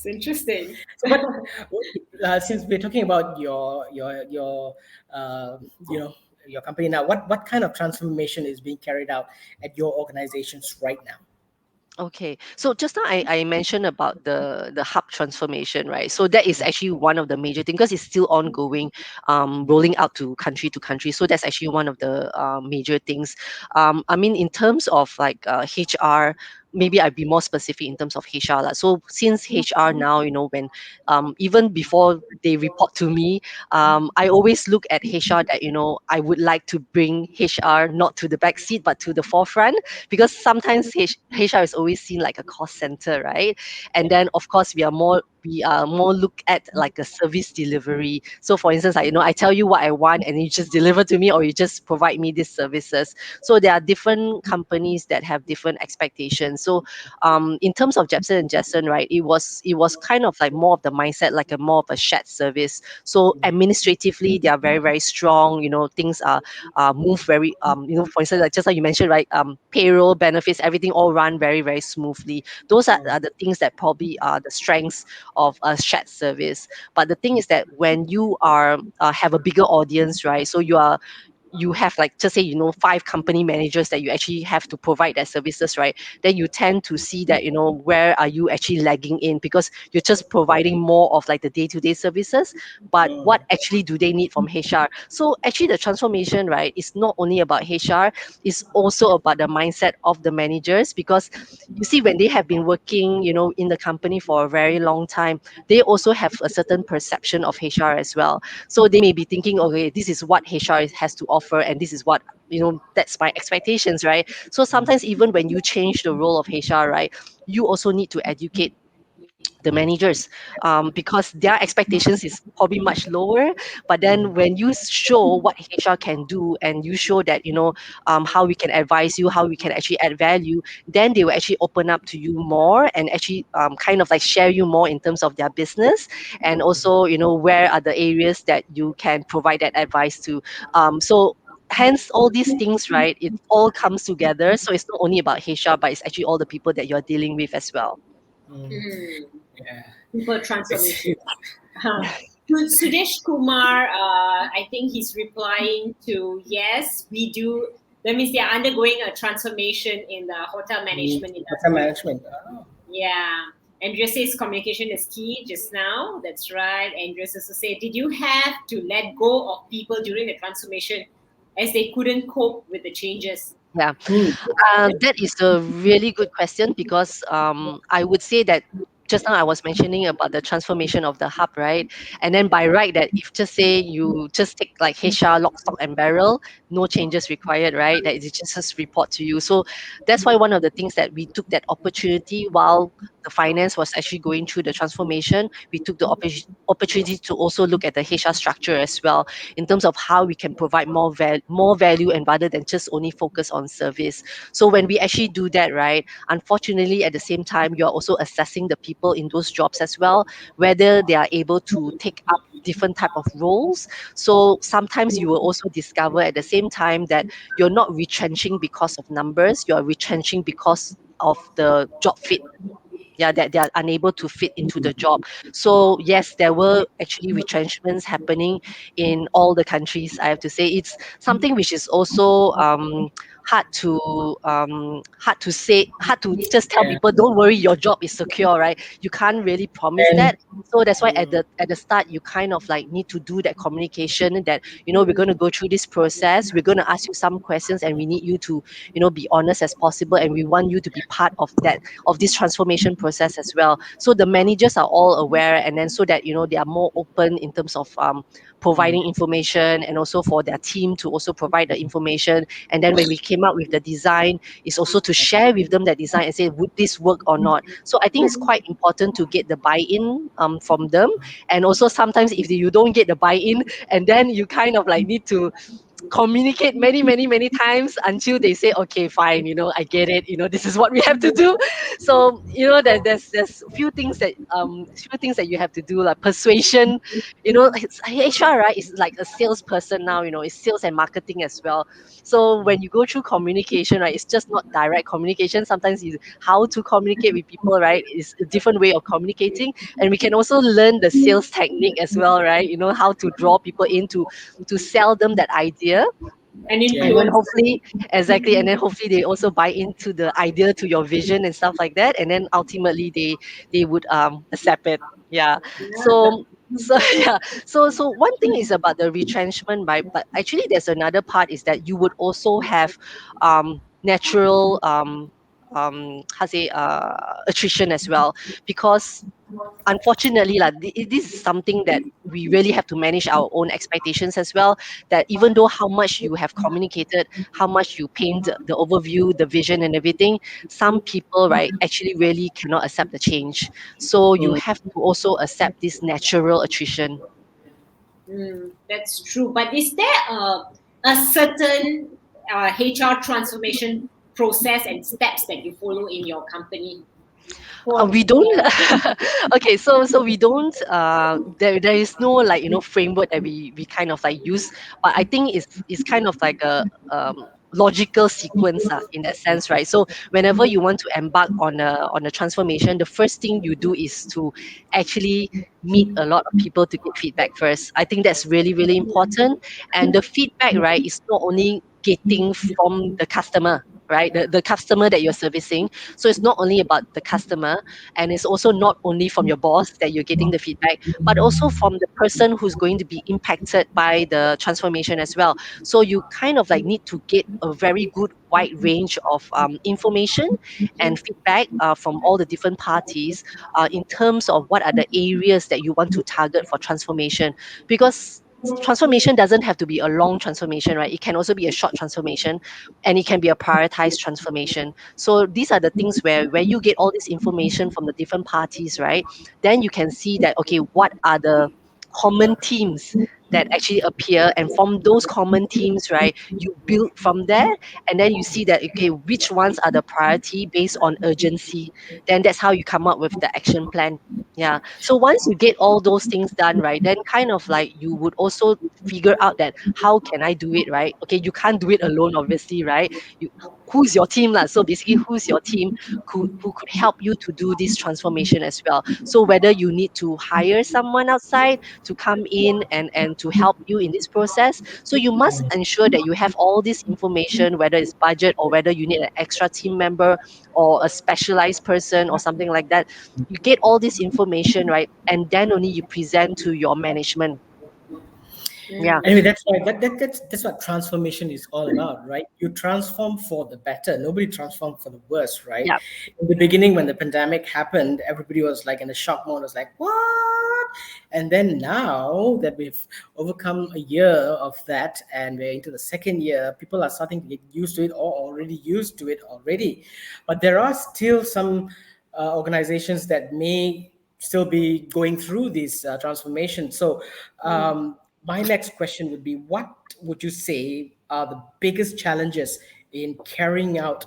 it's interesting. So, but since we're talking about you know your company now, what kind of transformation is being carried out at your organizations right now? Okay, so just now I mentioned about the hub transformation, right? So that is actually one of the major things because it's still ongoing, rolling out to country. So that's actually one of the major things. I mean, in terms of like HR, maybe I'd be more specific in terms of HR. Lah. So since HR now, when even before they report to me, I always look at HR that I would like to bring HR not to the back seat but to the forefront, because sometimes HR is always seen like a cost center, right? And then of course we are more look at like a service delivery. So for instance, I tell you what I want and you just deliver to me, or you just provide me these services. So there are different companies that have different expectations. So in terms of Jepson and Jessen, right, it was kind of like more of the mindset, like a more of a shared service. So administratively they are very, very strong. Things are move very for instance, like just like you mentioned, right, payroll, benefits, everything all run very, very smoothly. Those are the things that probably are the strengths of a shared service. But the thing is that when you are have a bigger audience, right, so you have like just say 5 company managers that you actually have to provide their services, right, then you tend to see that where are you actually lagging in, because you're just providing more of like the day-to-day services, but what actually do they need from HR? So actually the transformation, right, is not only about HR, it's also about the mindset of the managers, because you see when they have been working in the company for a very long time, they also have a certain perception of HR as well. So they may be thinking, okay, this is what HR has to offer, and this is what that's my expectations, right? So sometimes even when you change the role of HR, right, you also need to educate the managers, because their expectations is probably much lower. But then when you show what HR can do, and you show that how we can advise you, how we can actually add value, then they will actually open up to you more, and actually kind of like share you more in terms of their business, and also where are the areas that you can provide that advice to. So hence all these things, right, it all comes together. So it's not only about HR, but it's actually all the people that you're dealing with as well. Hmm. Yeah. Super It's, transformation. To Sudesh Kumar, I think he's replying to yes, we do. That means they are undergoing a transformation in the hotel management Data industry. management. Oh. Yeah. Andrea says communication is key just now. That's right. Andrea also said, did you have to let go of people during the transformation as they couldn't cope with the changes? Yeah. Hmm. That is a really good question, because I would say that just now I was mentioning about the transformation of the hub, right? And then by right, that if just say you just take like HR lock, stock, and barrel, no changes required, right? That it just report to you. So that's why one of the things that we took that opportunity while the finance was actually going through the transformation, we took the opportunity to also look at the HR structure as well in terms of how we can provide more value and rather than just only focus on service. So when we actually do that, right, unfortunately at the same time you're also assessing the people in those jobs as well, whether they are able to take up different type of roles. So sometimes you will also discover at the same time that you're not retrenching because of numbers, you're retrenching because of the job fit, yeah, that they are unable to fit into the job. So yes, there were actually retrenchments happening in all the countries. I have to say it's something which is also hard to say, hard to just tell Yeah. people don't worry, your job is secure, right? You can't really promise And that. So that's why at the start you kind of like need to do that communication that, you know, we're going to go through this process, we're going to ask you some questions, and we need you to, you know, be honest as possible, and we want you to be part of that, of this transformation process as well. So the managers are all aware, and then so that, you know, they are more open in terms of providing information, and also for their team to also provide the information. And then when we came up with the design, is also to share with them that design and say, would this work or not? So I think it's quite important to get the buy-in from them. And also sometimes if you don't get the buy-in, and then you kind of like need to communicate many times until they say, okay, fine, you know, I get it, you know, this is what we have to do. So, you know, there's few things that you have to do, like persuasion. You know, HR, right, is like a salesperson now, you know, it's sales and marketing as well. So when you go through communication, right, it's just not direct communication. Sometimes you how to communicate with people, right, is a different way of communicating. And we can also learn the sales technique as well, right, you know, how to draw people in to sell them that idea. And And then yeah. influence. hopefully, exactly, and then hopefully they also buy into the idea, to your vision and stuff like that, and then ultimately they would accept it. Yeah. Yeah. So yeah, so one thing is about the retrenchment, right? But actually there's another part, is that you would also have natural how say attrition as well, because unfortunately, like, this is something that we really have to manage our own expectations as well. That even though how much you have communicated, how much you paint the overview, the vision, and everything, some people, right, actually really cannot accept the change. So you have to also accept this natural attrition. That's true. But is there a certain HR transformation process and steps that you follow in your company? Who wants We to don't. share? Okay, so we don't. There is no, like, you know, framework that we kind of like use. But I think it's kind of like a logical sequence, in that sense, right? So whenever you want to embark on a transformation, the first thing you do is to actually meet a lot of people to get feedback first. I think that's really important. And the feedback, right, is not only getting from the customer, right, the customer that you're servicing. So it's not only about the customer, and it's also not only from your boss that you're getting the feedback, but also from the person who's going to be impacted by the transformation as well. So you kind of like need to get a very good wide range of information and feedback from all the different parties in terms of what are the areas that you want to target for transformation. Because transformation doesn't have to be a long transformation, right? It can also be a short transformation, and it can be a prioritized transformation. So these are the things where you get all this information from the different parties, right? Then you can see that, okay, what are the common themes that actually appear, and from those common themes, right, you build from there. And then you see that, okay, which ones are the priority based on urgency. Then that's how you come up with the action plan. Yeah. So once you get all those things done, right, then kind of like you would also figure out that how can I do it, right? Okay, you can't do it alone, obviously, right? You, who's your team lah? So basically, who's your team who could help you to do this transformation as well? So whether you need to hire someone outside to come in and to help you in this process, so you must ensure that you have all this information, whether it's budget or whether you need an extra team member or a specialized person or something like that. You get all this information, right, and then only you present to your management. Yeah. Anyway, that's why that's what transformation is all about, right? You transform for the better. Nobody transformed for the worse, right? Yeah. In the beginning, when the pandemic happened, everybody was like in a shock mode. Was like, "What? And then now that we've overcome a year of that and we're into the second year, people are starting to get used to it or already used to it already. But there are still some organizations that may still be going through these transformations. So, my next question would be, what would you say are the biggest challenges in carrying out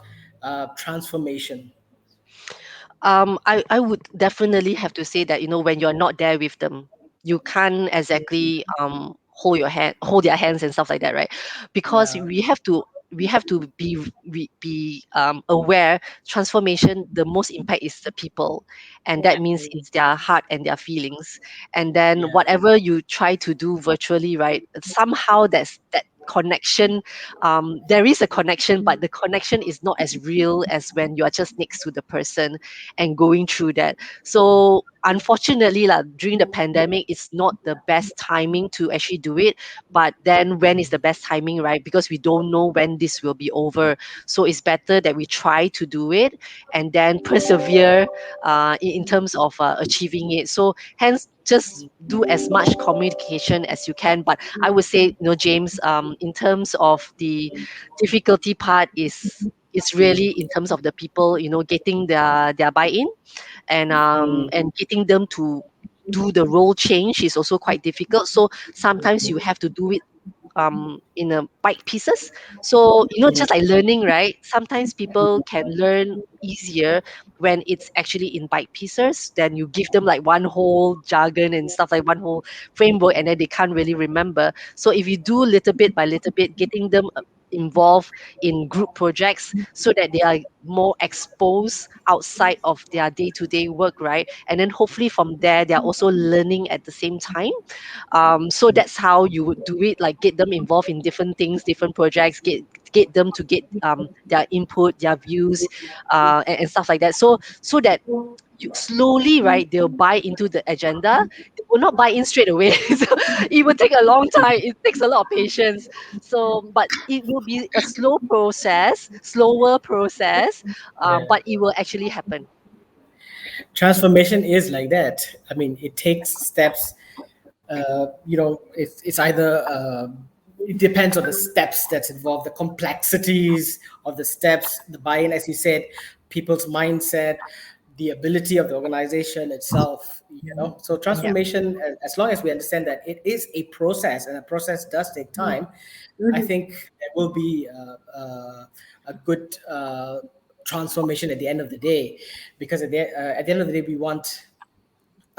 transformation? I would definitely have to say that, when you're not there with them, you can't exactly hold their hands and stuff like that, right? Because Yeah, we have to be aware. Transformation, the most impact is the people, and that Yeah. means it's their heart and their feelings. And then yeah, whatever you try to do virtually, right, somehow there's that connection. There is a connection, but the connection is not as real as when you are just next to the person and going through that. So unfortunately, during the pandemic, it's not the best timing to actually do it. But then when is the best timing, right? Because we don't know when this will be over. So it's better that we try to do it and then persevere in terms of achieving it. So hence, just do as much communication as you can. But I would say, James, in terms of the difficulty part is really in terms of the people, getting their buy-in, and getting them to do the role change is also quite difficult. So sometimes you have to do it in a bite pieces. So just like learning, right? Sometimes people can learn easier when it's actually in bite pieces. Then you give them like one whole jargon and stuff, like one whole framework, and then they can't really remember. So if you do little bit by little bit, getting them involved in group projects so that they are more exposed outside of their day-to-day work, right? And then hopefully from there they're also learning at the same time. So that's how you would do it, like get them involved in different things, different projects, get them to get their input, their views, and stuff like that, so that you slowly, right, they'll buy into the agenda. They will not buy in straight away. So it will take a long time, it takes a lot of patience. So but it will be a slower process, yeah. but it will actually happen. Transformation is like that. I mean, it takes steps. It's either it depends on the steps that's involved, the complexities of the steps, the buy-in, as you said, people's mindset, the ability of the organization itself. So Yeah. transformation, as long as we understand that it is a process and a process does take time, I think there will be a good transformation at the end of the day, because at the end of the day, we want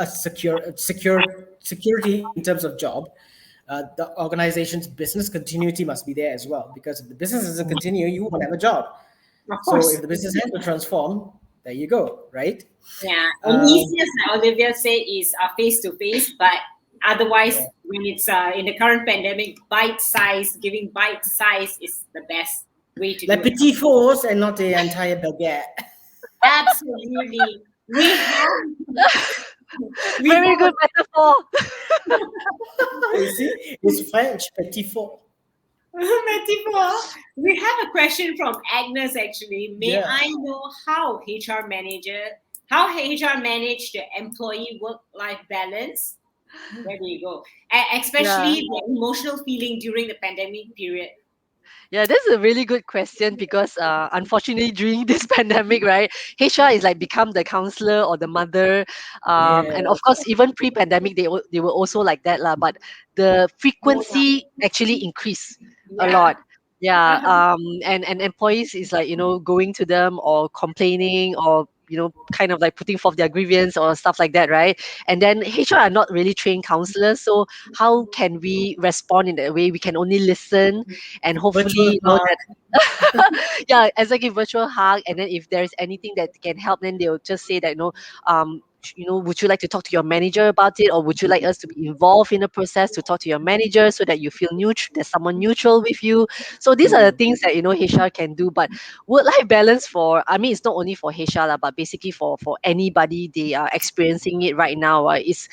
security in terms of job. The organization's business continuity must be there as well, because if the business doesn't continue, you won't have a job. Of So if course. the business has to transform, there you go, right? Yeah. And Um, easiest, like Olivia said, is face to face, but otherwise, when it's in the current pandemic, bite size, giving bite size is the best way to like do it. petit fours and not the entire baguette. Absolutely. We have we Very have good metaphor. You see, it's French petit four. Metifor, we have a question from Agnes actually. May Yeah. I know how HR manage the employee work-life balance? There you go. Yeah. Especially the emotional feeling during the pandemic period. Yeah, this is a really good question because unfortunately during this pandemic, right, HR is like become the counselor or the mother, and of Yes. course even pre-pandemic they were also like that lah. But the frequency actually increased a Yeah. lot. Yeah, Uh-huh. and employees is like going to them or complaining or kind of like putting forth their grievance or stuff like that, right? And then HR are not really trained counselors, so how can we respond in that way? We can only listen and hopefully Virtual hug. that yeah, exactly, virtual hug. And then if there's anything that can help, then they'll just say that would you like to talk to your manager about it, or would you like us to be involved in the process to talk to your manager so that you feel neutral, there's someone neutral with you. So these are the things that HR can do. But work life balance, for I mean, it's not only for HR lah, but basically for anybody, they are experiencing it right now. It's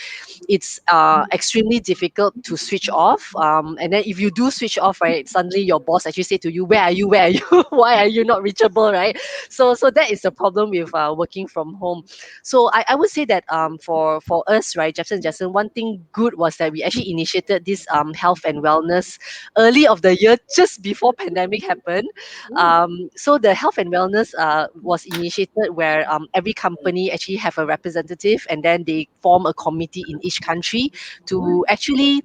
extremely difficult to switch off. And then if you do switch off, right, suddenly your boss actually say to you, "Where are you? Where are you? Why are you not reachable?" Right? So that is the problem with working from home. So I would say say that for us, right, Jackson, one thing good was that we actually initiated this health and wellness early of the year, just before pandemic happened. So the health and wellness was initiated where every company actually have a representative, and then they form a committee in each country to actually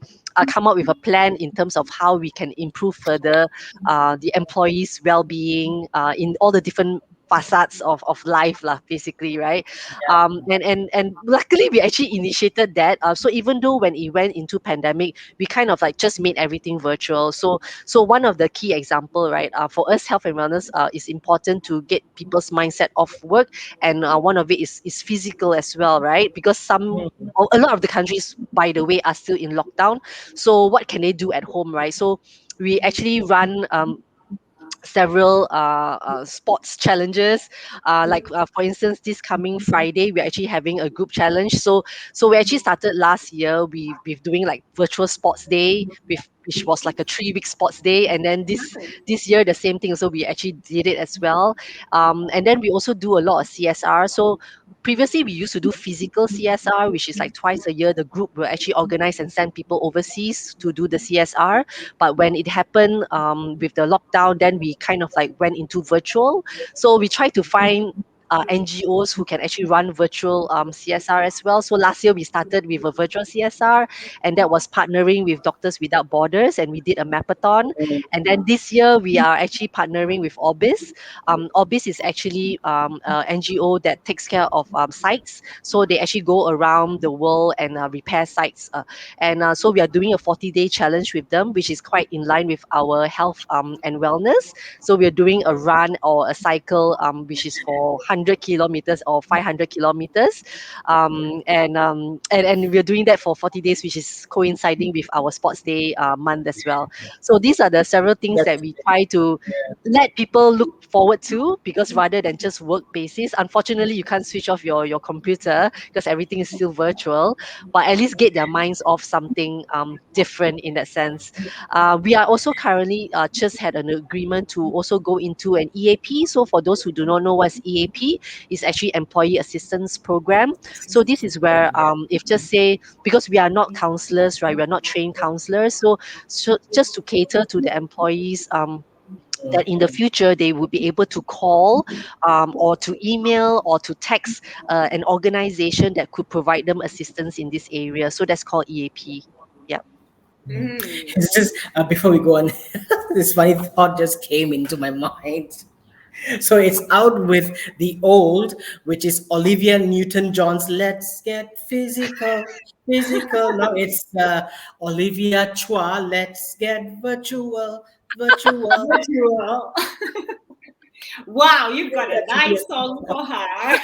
come up with a plan in terms of how we can improve further the employees' well-being in all the different facets of life lah, basically, right? And luckily we actually initiated that. So even though when it went into pandemic, we kind of like just made everything virtual. So one of the key example, right, for us, health and wellness is important to get people's mindset off work, and one of it is physical as well, right? Because a lot of the countries, by the way, are still in lockdown. So what can they do at home, right? So we actually run several sports challenges, for instance, this coming Friday we're actually having a group challenge. So we actually started last year with doing like virtual sports day, with which was like a 3 week sports day, and then this year the same thing, so we actually did it as well. And then we also do a lot of CSR. So previously we used to do physical CSR, which is like twice a year the group will actually organize and send people overseas to do the CSR. But when it happened with the lockdown, then we kind of like went into virtual. So we try to find NGOs who can actually run virtual CSR as well. So last year we started with a virtual CSR, and that was partnering with Doctors Without Borders, and we did a mapathon. And then this year we are actually partnering with Orbis. Orbis is actually an NGO that takes care of sites. So they actually go around the world and repair sites. And so we are doing a 40-day challenge with them, which is quite in line with our health and wellness. So we are doing a run or a cycle, which is for 100 kilometers or 500 kilometers. And we're doing that for 40 days, which is coinciding with our sports day month as well. So these are the several things that That's we try to let people look forward to, because rather than just work basis, unfortunately you can't switch off your computer because everything is still virtual, but at least get their minds off something different in that sense. We are also currently just had an agreement to also go into an EAP. So for those who do not know what's EAP, it's actually Employee Assistance Program. So this is where if just say, because we are not counselors, right? We are not trained counselors. So just to cater to the employees, that in the future they would be able to call or to email or to text an organization that could provide them assistance in this area. So that's called EAP. Yeah. Mm. It's just before we go on, this funny thought just came into my mind. So it's out with the old, which is Olivia Newton-John's "Let's Get Physical, Physical." Now it's Olivia Chua, "Let's Get Virtual, Virtual." Virtual. Wow, you've got a That should be nice song for her.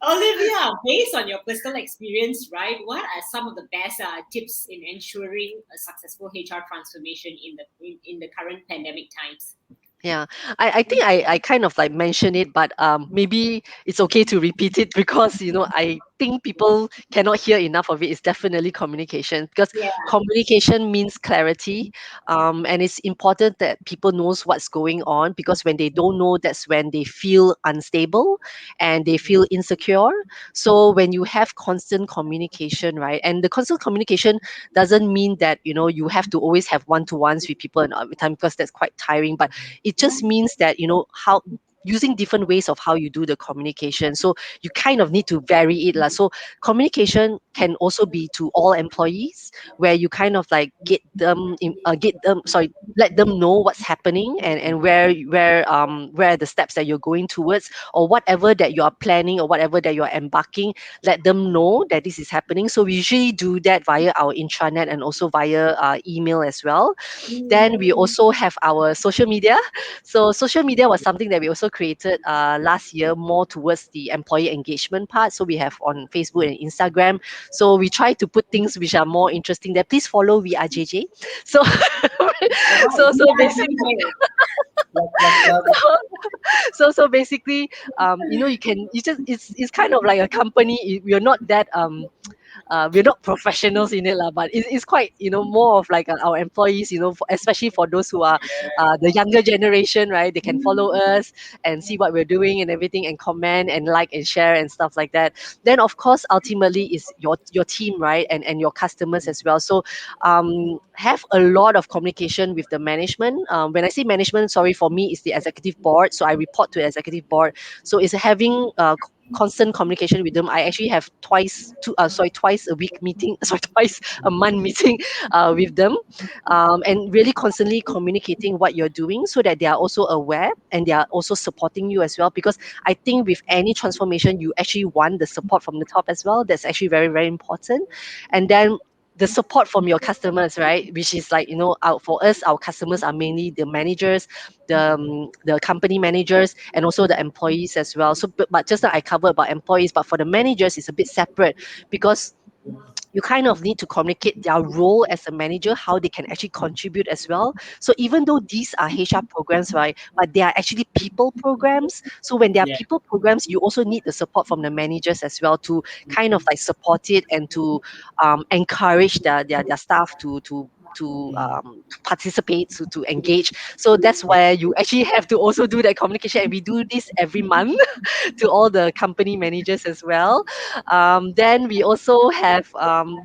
Olivia, based on your personal experience, right, what are some of the best tips in ensuring a successful HR transformation in the current pandemic times? Yeah, I think I kind of like mentioned it, but maybe it's okay to repeat it because I think people cannot hear enough of it. It's definitely communication, because Yeah. communication means clarity, and it's important that people knows what's going on, because when they don't know, that's when they feel unstable and they feel insecure. So when you have constant communication, right, and the constant communication doesn't mean that you have to always have one-to-ones with people and all the time, because that's quite tiring, but it just means that how using different ways of how you do the communication. So you kind of need to vary it lah. So communication can also be to all employees, where you kind of like let them know what's happening, and where are the steps that you're going towards, or whatever that you are planning or whatever that you're embarking. Let them know that this is happening. So we usually do that via our intranet and also via email as well. Then we also have our social media. So social media was something that we also created last year, more towards the employee engagement part. So we have on Facebook and Instagram. So we try to put things which are more interesting there. Please follow We Are JJ. So All right, so we so are basically DJ. plug. so basically you can, you just, it's kind of like a company. We're not that we're not professionals in it, lah, but it's quite, more of like our employees, especially for those who are the younger generation, right? They can follow us and see what we're doing and everything and comment and like and share and stuff like that. Then, of course, ultimately is your team, right? And your customers as well. So have a lot of communication with the management. When I say management, sorry, for me, it's the executive board. So I report to executive board. So it's having constant communication with them. I actually have twice a week meeting, sorry, twice a month meeting with them, and really constantly communicating what you're doing so that they are also aware and they are also supporting you as well. Because I think with any transformation, you actually want the support from the top as well. That's actually very, very important. And then the support from your customers, right? Which is like, for us, our customers are mainly the managers, the company managers, and also the employees as well. So, but just that I covered about employees, but for the managers, it's a bit separate because you kind of need to communicate their role as a manager, how they can actually contribute as well. So even though these are HR programs, right, but they are actually people programs. So when they are Yeah. people programs, you also need the support from the managers as well to kind of like support it and to encourage their staff to participate, to engage. So that's where you actually have to also do that communication, and we do this every month to all the company managers as well. Then we also have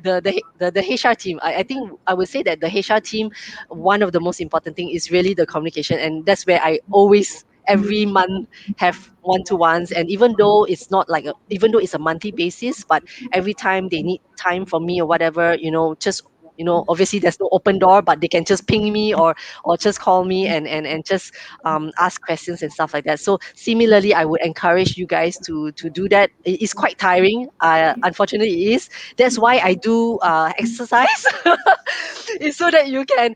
the HR team. I think I would say that the HR team, one of the most important thing is really the communication, and that's where I always every month have one-to-ones. And even though it's a monthly basis, but every time they need time from me or whatever, just obviously there's no open door, but they can just ping me or just call me and just ask questions and stuff like that. So similarly, I would encourage you guys to do that. It's quite tiring. Unfortunately, it is. That's why I do exercise. It's so that you can,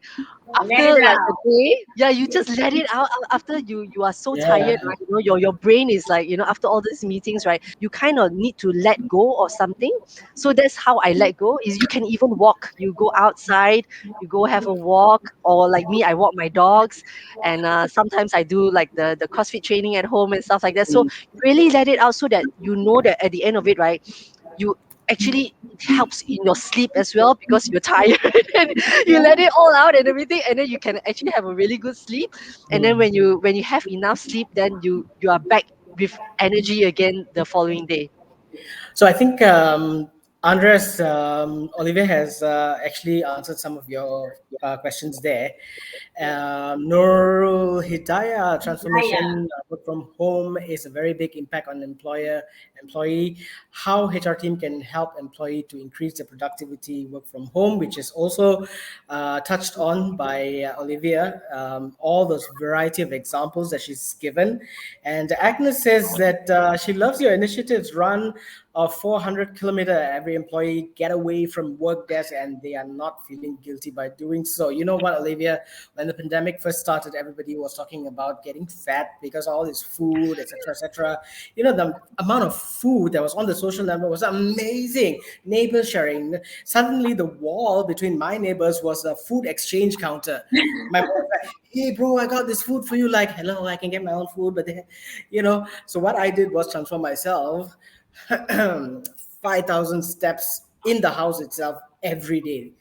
Let after it like a out. day, yeah, you just let it out. After you are so Yeah. tired, right? Your brain is like, after all these meetings, right, you kind of need to let go or something. So that's how I let go. Is you can even walk, you go outside, you go have a walk, or like me, I walk my dogs. And sometimes I do like the CrossFit training at home and stuff like that. So really let it out so that that at the end of it, right, you actually, it helps in your sleep as well because you're tired and you let it all out and everything, and then you can actually have a really good sleep. And then when you have enough sleep, then you are back with energy again the following day. So I think Andres, Olivier has actually answered some of your questions there. Nurul Hidayah, Yeah, transformation, work from home is a very big impact on employee. How HR team can help employee to increase their productivity, work from home, which is also touched on by Olivia. All those variety of examples that she's given. And Agnes says that she loves your initiatives. Run a 400-kilometer every employee get away from work desk, and they are not feeling guilty by doing so. You know what, Olivia, when the pandemic first started, everybody was talking about getting fat because of all this food, etc., etc. The amount of food that was on the social network was amazing. Neighbors sharing. Suddenly the wall between my neighbors was a food exchange counter. My boy was like, hey bro, I got this food for you. Like, hello, I can get my own food, but so what I did was transform myself 5,000 steps in the house itself every day.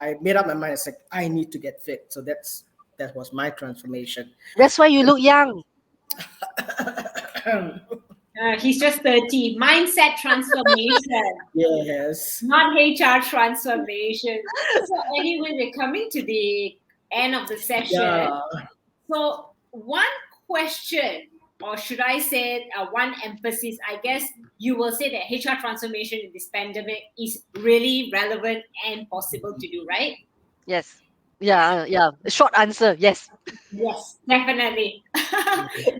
I made up my mind. It's like I need to get fit. So that was my transformation. That's why you look young. he's just 30. Mindset transformation, Yes. not HR transformation. So anyway, we're coming to the end of the session. Yeah. So one question, or should I say one emphasis, I guess you will say that HR transformation in this pandemic is really relevant and possible to do, right? Yes. Yeah. Short answer, yes. Yes, definitely.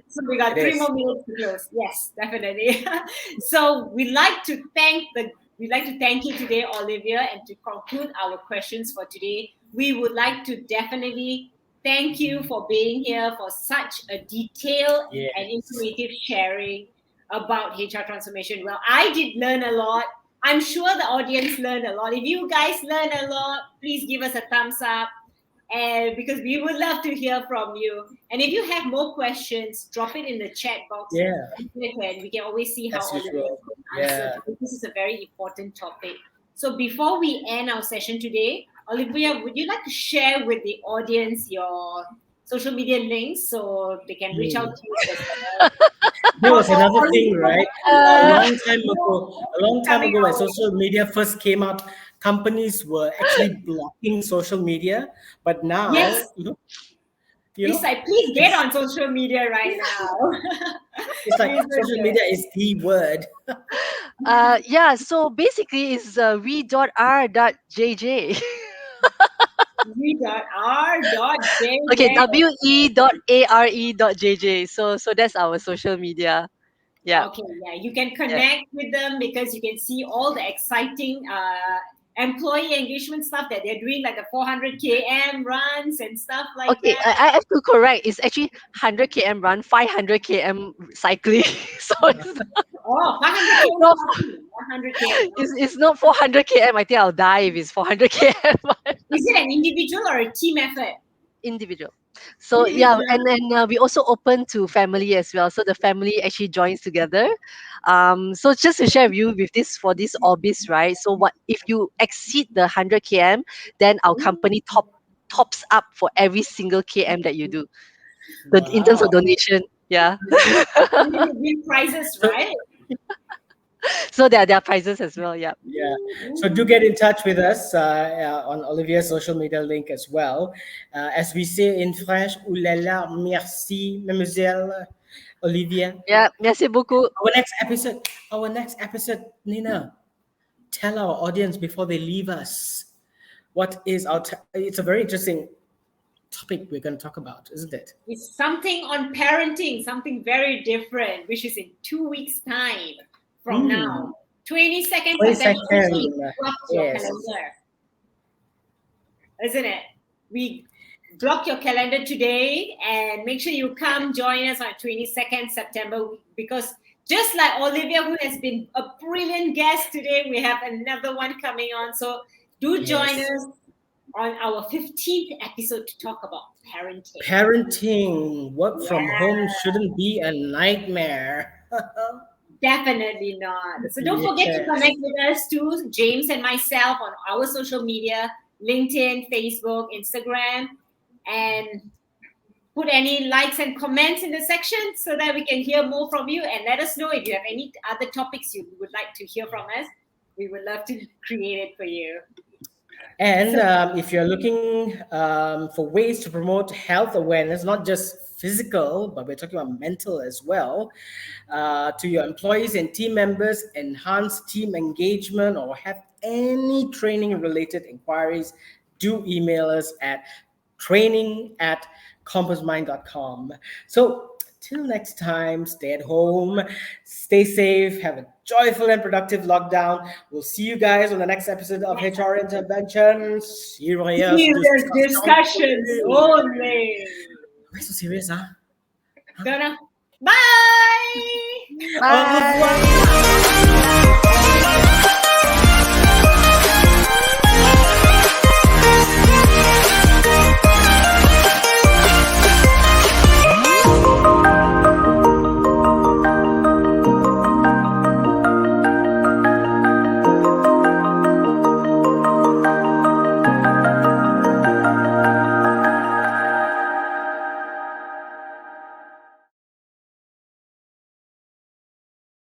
So we got It 3 more is. minutes to close. Yes, definitely. So we'd like to thank you today, Olivia, and to conclude our questions for today, we would like to definitely thank you for being here for such a detailed and Yes. informative sharing about HR transformation. Well, I did learn a lot. I'm sure the audience learned a lot. If you guys learned a lot, please give us a thumbs up, and because we would love to hear from you. And if you have more questions, drop it in the chat box. Yeah. We can always see how As Olivia usual. can answer, Yeah. because this is a very important topic. So before we end our session today, Olivia, would you like to share with the audience your social media links so they can reach out to you? There was another Or thing, right? A Uh, long time coming ago, when our way. social media first came out, companies were actually blocking social media. But now, Yes, you it's know, like, please get it's on social media right now. it's like Isn't social it? media is the word. yeah, so basically it's we.r.jj. Okay, We.r.jj. we.are.jj. So that's our social media. Yeah. Okay, yeah, you can Yeah. connect with them because you can see all the exciting employee engagement stuff that they're doing, like the 400 km runs and stuff like Okay, that. I have to correct. It's actually 100 km run, 500 km cycling. So it's Oh, 500 km not, walking, 100 km. it's not 400 km. I think I'll die if it's 400 km. Is it an individual or a team effort? Individual. So yeah, Individual. and then we also open to family as well. So the family actually joins together. So just to share with you with this for this Orbis, right? So what if you exceed the 100 km, then our company tops up for every single km that you do. But in terms of Wow. donation, yeah. And then you win prizes, So right? So there are prizes as well. Yeah. yeah, so do get in touch with us on Olivia's social media link as well. As we say in French, "Ouh là là, merci, Mademoiselle Olivia." Yeah. Merci beaucoup. Our next episode, Nina, tell our audience before they leave us what is it's a very interesting topic we're going to talk about, isn't it? It's something on parenting, something very different, which is in 2 weeks' time from now. 22nd 20 September 15th. second. Block your Yes. calendar, isn't it? We block your calendar today and make sure you come join us on 22nd September, because just like Olivia, who has been a brilliant guest today, we have another one coming on. So do join Yes. us on our 15th episode to talk about parenting. Parenting, work from Yeah. home shouldn't be a nightmare. Definitely not. So don't forget to Yes. connect with us too, James and myself, on our social media, LinkedIn, Facebook, Instagram, and put any likes and comments in the section so that we can hear more from you, and let us know if you have any other topics you would like to hear from us. We would love to create it for you. And if you're looking for ways to promote health awareness, not just physical, but we're talking about mental as well, to your employees and team members, enhance team engagement, or have any training related inquiries, do email us at training@compassmind.com. So till next time, stay at home, stay safe, have a joyful and productive lockdown. We'll see you guys on the next episode of HR Interventions. Serious discussions only. Why so serious, huh? Bye. Au revoir.